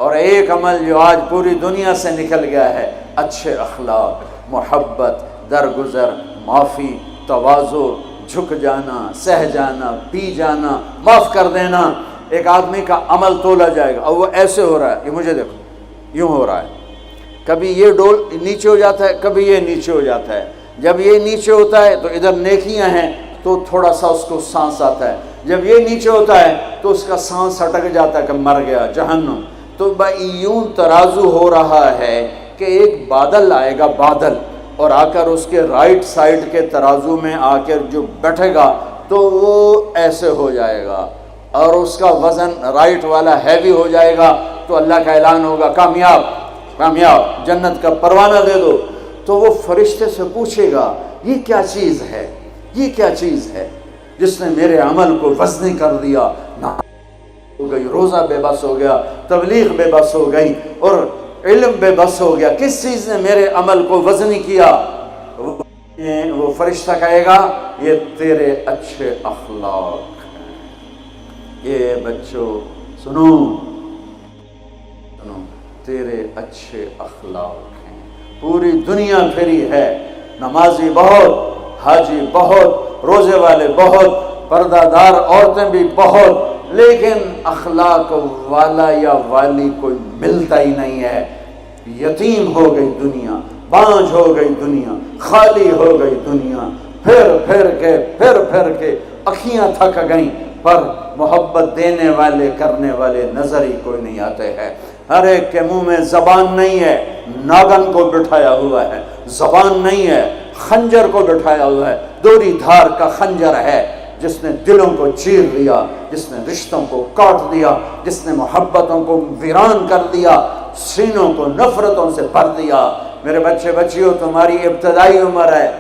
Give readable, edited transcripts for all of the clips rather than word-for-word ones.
اور ایک عمل جو آج پوری دنیا سے نکل گیا ہے، اچھے اخلاق، محبت، درگزر، معافی، تواضع، جھک جانا، سہ جانا، پی جانا، معاف کر دینا۔ ایک آدمی کا عمل تولا جائے گا اور وہ ایسے ہو رہا ہے، یہ مجھے دیکھو یوں ہو رہا ہے، کبھی یہ ڈول نیچے ہو جاتا ہے، کبھی یہ نیچے ہو جاتا ہے۔ جب یہ نیچے ہوتا ہے تو ادھر نیکیاں ہیں تو تھوڑا سا اس کو سانس آتا ہے، جب یہ نیچے ہوتا ہے تو اس کا سانس اٹک جاتا ہے کہ مر گیا، جہنم۔ تو یوں ترازو ہو رہا ہے کہ ایک بادل آئے گا، بادل، اور آ کر اس کے رائٹ سائڈ کے ترازو میں آ کر جو بیٹھے گا تو وہ ایسے ہو جائے گا، اور اس کا وزن رائٹ والا ہیوی ہو جائے گا، تو اللہ کا اعلان ہوگا کامیاب، کامیاب، جنت کا پروانہ دے دو۔ تو وہ فرشتے سے پوچھے گا یہ کیا چیز ہے، یہ کیا چیز ہے جس نے میرے عمل کو وزنی کر دیا؟ ہو گئی، روزہ بے بس ہو گیا، تبلیغ بے بس ہو گئی، اور علم بے بس ہو گیا، کس چیز نے میرے عمل کو وزنی کیا؟ وہ فرشتہ کہے گا یہ تیرے اچھے اخلاق ہیں۔ یہ بچوں سنو، تیرے اچھے اخلاق ہیں۔ پوری دنیا پھری ہے، نمازی بہت، حاجی بہت، روزے والے بہت، پردہ دار عورتیں بھی بہت، لیکن اخلاق والا یا والی کوئی ملتا ہی نہیں ہے۔ یتیم ہو گئی دنیا، بانجھ ہو گئی دنیا، خالی ہو گئی دنیا، پھر کے اکھیاں تھک گئیں، پر محبت دینے والے کرنے والے نظر ہی کوئی نہیں آتے ہیں۔ ہر ایک کے منہ میں زبان نہیں ہے، ناگن کو بٹھایا ہوا ہے، زبان نہیں ہے، خنجر کو بٹھایا ہوا ہے، دوری دھار کا خنجر ہے، جس نے دلوں کو چیر دیا، جس نے رشتوں کو کاٹ دیا، جس نے محبتوں کو ویران کر دیا، سینوں کو نفرتوں سے بھر دیا۔ میرے بچے بچیوں، تمہاری ابتدائی عمر ہے،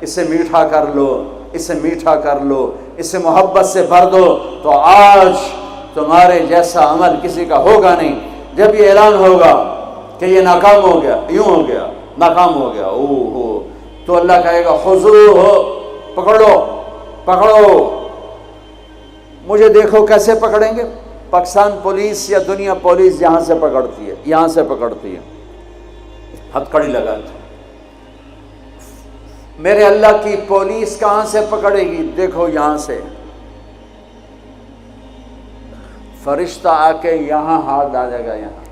اسے میٹھا کر لو، اسے میٹھا کر لو، اسے محبت سے بھر دو، تو آج تمہارے جیسا عمل کسی کا ہوگا نہیں۔ جب یہ اعلان ہوگا کہ یہ ناکام ہو گیا، یوں ہو گیا، ناکام ہو گیا، تو اللہ کہے گا خذوہ، پکڑو پکڑو۔ مجھے دیکھو کیسے پکڑیں گے؟ پاکستان پولیس یا دنیا پولیس یہاں سے پکڑتی ہے، یہاں سے پکڑتی ہے، ہتھ کڑی لگاتی ہے۔ میرے اللہ کی پولیس کہاں سے پکڑے گی؟ دیکھو یہاں سے، فرشتہ آ کے یہاں ہاتھ ڈالے گا، یہاں،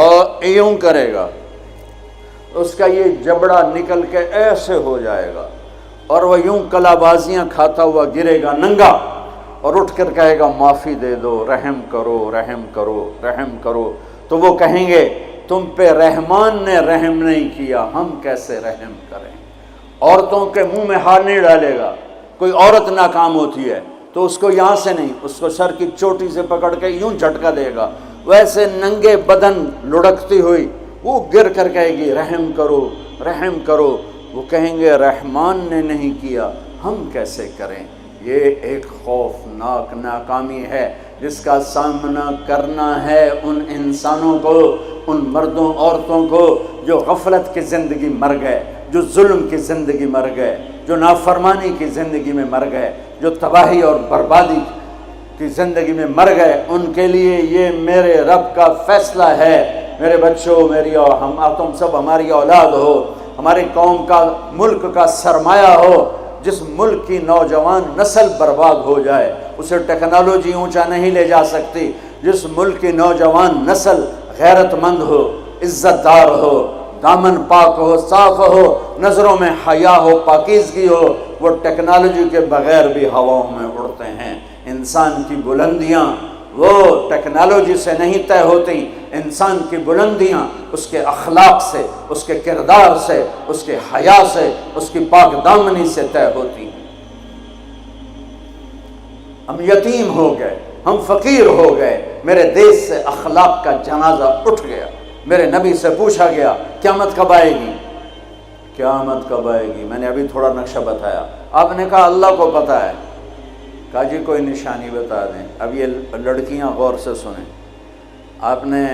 اور یوں کرے گا، اس کا یہ جبڑا نکل کے ایسے ہو جائے گا، اور وہ یوں کلا بازیاں کھاتا ہوا گرے گا ننگا، اور اٹھ کر کہے گا معافی دے دو، رحم کرو، رحم کرو، رحم کرو۔ تو وہ کہیں گے تم پہ رحمان نے رحم نہیں کیا، ہم کیسے رحم کریں؟ عورتوں کے منہ میں ہاتھ نہیں ڈالے گا۔ کوئی عورت ناکام ہوتی ہے تو اس کو یہاں سے نہیں، اس کو سر کی چوٹی سے پکڑ کے یوں جھٹکا دے گا، ویسے ننگے بدن لڑکتی ہوئی وہ گر کر کہے گی رحم کرو، رحم کرو۔ وہ کہیں گے رحمان نے نہیں کیا، ہم کیسے کریں؟ یہ ایک خوفناک ناکامی ہے جس کا سامنا کرنا ہے ان انسانوں کو، ان مردوں عورتوں کو جو غفلت کی زندگی مر گئے، جو ظلم کی زندگی مر گئے، جو نافرمانی کی زندگی میں مر گئے، جو تباہی اور بربادی کی زندگی میں مر گئے۔ ان کے لیے یہ میرے رب کا فیصلہ ہے۔ میرے بچوں، میری اور تم سب ہماری اولاد ہو، ہماری قوم کا، ملک کا سرمایہ ہو۔ جس ملک کی نوجوان نسل برباد ہو جائے اسے ٹیکنالوجی اونچا نہیں لے جا سکتی۔ جس ملک کی نوجوان نسل غیرت مند ہو، عزت دار ہو، دامن پاک ہو، صاف ہو، نظروں میں حیا ہو، پاکیزگی ہو، وہ ٹیکنالوجی کے بغیر بھی ہواؤں میں اڑتے ہیں۔ انسان کی بلندیاں وہ ٹیکنالوجی سے نہیں طے ہوتی، انسان کی بلندیاں اس کے اخلاق سے، اس کے کردار سے، اس کے حیا سے، اس کی پاک دامنی سے طے ہوتی ہیں۔ ہم یتیم ہو گئے، ہم فقیر ہو گئے، میرے دیش سے اخلاق کا جنازہ اٹھ گیا۔ میرے نبی سے پوچھا گیا قیامت کب آئے گی؟ قیامت کب آئے گی؟ میں نے ابھی تھوڑا نقشہ بتایا، آپ نے کہا اللہ کو پتہ ہے۔ کہا جی کوئی نشانی بتا دیں۔ اب یہ لڑکیاں غور سے سنیں۔ آپ نے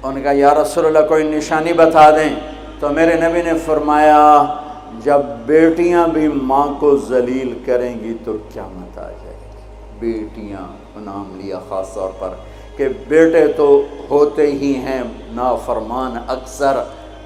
ان کا یا رسول اللہ کوئی نشانی بتا دیں، تو میرے نبی نے فرمایا جب بیٹیاں بھی ماں کو ذلیل کریں گی تو قیامت آ جائے گی۔ بیٹیاں کو نام لیا خاص طور پر کہ بیٹے تو ہوتے ہی ہیں نافرمان اکثر،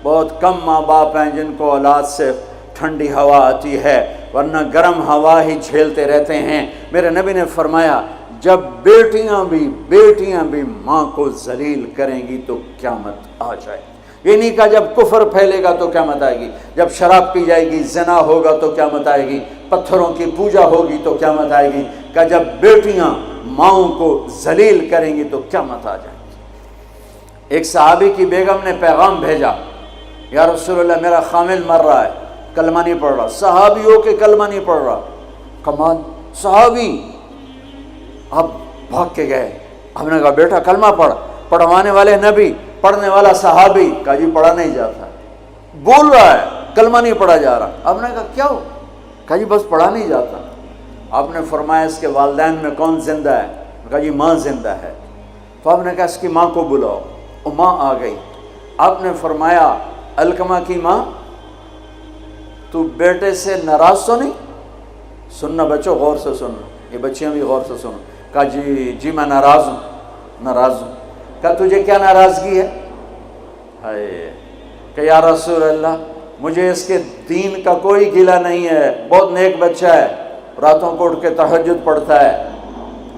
بہت کم ماں باپ ہیں جن کو اولاد سے ٹھنڈی ہوا آتی ہے، ورنہ گرم ہوا ہی جھیلتے رہتے ہیں۔ میرے نبی نے فرمایا جب بیٹیاں بھی ماں کو ذلیل کریں گی تو قیامت آ جائے گی۔ یہ نہیں کہا جب کفر پھیلے گا تو قیامت آئے گی، جب شراب پی جائے گی، زنا ہوگا تو قیامت آئے گی، پتھروں کی پوجا ہوگی تو قیامت آئے گی، کہ جب بیٹیاں ماؤں کو ذلیل کریں گی تو قیامت آ جائے گی۔ ایک صحابی کی بیگم نے پیغام بھیجا، یا رسول اللہ میرا خامل مر رہا ہے، کلمہ نہیں پڑھ رہا۔ صحابی ہو کے کلمہ نہیں پڑھ رہا، کمال، صحابی۔ اب بھاگ کے گئے، ہم نے کہا بیٹا کلمہ پڑھ، پڑھوانے والے نبی، پڑھنے والا صحابی، کہا جی پڑھا نہیں جاتا، بول رہا ہے کلمہ نہیں پڑھا جا رہا۔ ہم نے کہا کیا ہو؟ کہا جی بس پڑھا نہیں جاتا۔ آپ نے فرمایا اس کے والدین میں کون زندہ ہے؟ کہا جی ماں زندہ ہے۔ تو آپ نے کہا اس کی ماں کو بلاؤ، وہ ماں آ گئی۔ آپ نے فرمایا علقمہ کی ماں تو بیٹے سے ناراض تو نہیں؟ سننا بچوں، غور سے سننا، یہ بچیاں بھی غور سے سنو۔ کہا جی میں ناراض ہوں۔ کہا تجھے کیا ناراضگی ہے؟ ہائے، کہ یا رسول اللہ مجھے اس کے دین کا کوئی گلہ نہیں ہے، بہت نیک بچہ ہے، راتوں کو اٹھ کے تہجد پڑھتا ہے،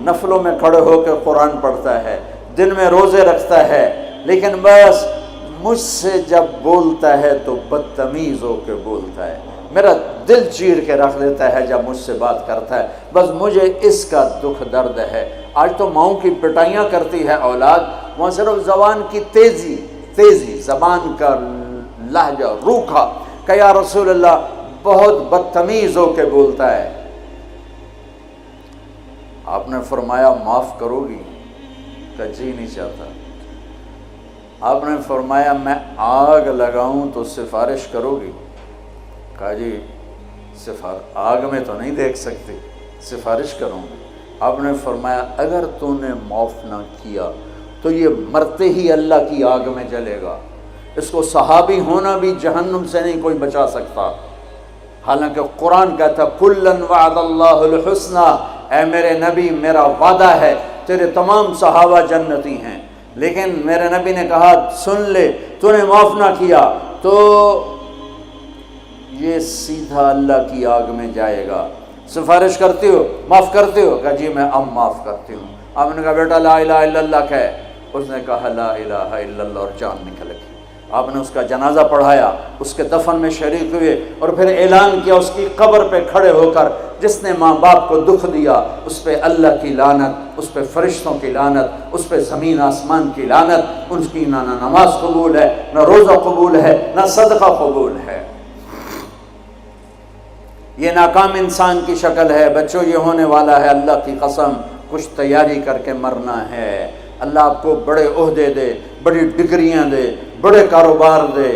نفلوں میں کھڑے ہو کے قرآن پڑھتا ہے، دن میں روزے رکھتا ہے، لیکن بس مجھ سے جب بولتا ہے تو بدتمیز ہو کے بولتا ہے، میرا دل چیر کے رکھ دیتا ہے جب مجھ سے بات کرتا ہے، بس مجھے اس کا دکھ درد ہے۔ آج تو ماؤں کی پٹائیاں کرتی ہے اولاد، وہاں صرف زبان کی تیزی، زبان کا لہجہ روکھا، کہ یا رسول اللہ بہت بدتمیز ہو کے بولتا ہے۔ آپ نے فرمایا معاف کرو گی؟ کہ جی نہیں چاہتا۔ آپ نے فرمایا میں آگ لگاؤں تو سفارش کرو گی؟ کہا جی آگ میں تو نہیں دیکھ سکتی، سفارش کروں گی۔ آپ نے فرمایا اگر تو نے معاف نہ کیا تو یہ مرتے ہی اللہ کی آگ میں جلے گا، اس کو صحابی ہونا بھی جہنم سے نہیں کوئی بچا سکتا، حالانکہ قرآن کہتا کلًا وعد اللہ الحسنی، اے میرے نبی میرا وعدہ ہے تیرے تمام صحابہ جنتی ہیں، لیکن میرے نبی نے کہا سن لے تو نے معاف نہ کیا تو یہ سیدھا اللہ کی آگ میں جائے گا۔ سفارش کرتے ہو، معاف کرتے ہو؟ کہا جی میں اب معاف کرتی ہوں۔ آپ نے کہا بیٹا لا الہ الا اللہ کہے، اس نے کہا لا الہ الا اللہ اور جان نکل گئی۔ آپ نے اس کا جنازہ پڑھایا، اس کے دفن میں شریک ہوئے، اور پھر اعلان کیا اس کی قبر پہ کھڑے ہو کر جس نے ماں باپ کو دکھ دیا اس پہ اللہ کی لعنت، اس پہ فرشتوں کی لعنت، اس پہ زمین آسمان کی لعنت، ان کی نہ نماز قبول ہے، نہ روزہ قبول ہے، نہ صدقہ قبول ہے۔ یہ ناکام انسان کی شکل ہے بچوں، یہ ہونے والا ہے اللہ کی قسم، کچھ تیاری کر کے مرنا ہے۔ اللہ آپ کو بڑے عہدے دے، بڑی ڈگریاں دے، بڑے کاروبار دے،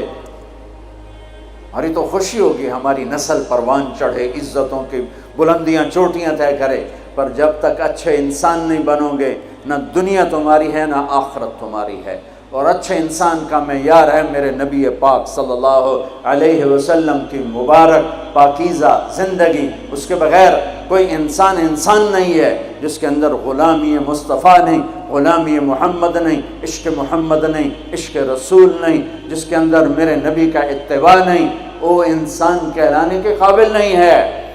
ہماری تو خوشی ہوگی ہماری نسل پروان چڑھے، عزتوں کی بلندیاں چوٹیاں طے کرے، پر جب تک اچھے انسان نہیں بنو گے نہ دنیا تمہاری ہے نہ آخرت تمہاری ہے۔ اور اچھے انسان کا معیار ہے میرے نبی پاک صلی اللہ علیہ وسلم کی مبارک پاکیزہ زندگی، اس کے بغیر کوئی انسان نہیں ہے جس کے اندر غلامی مصطفیٰ نہیں، غلامی محمد نہیں، عشق محمد نہیں، عشق رسول نہیں، جس کے اندر میرے نبی کا اتباع نہیں، وہ انسان کہلانے کے قابل نہیں ہے۔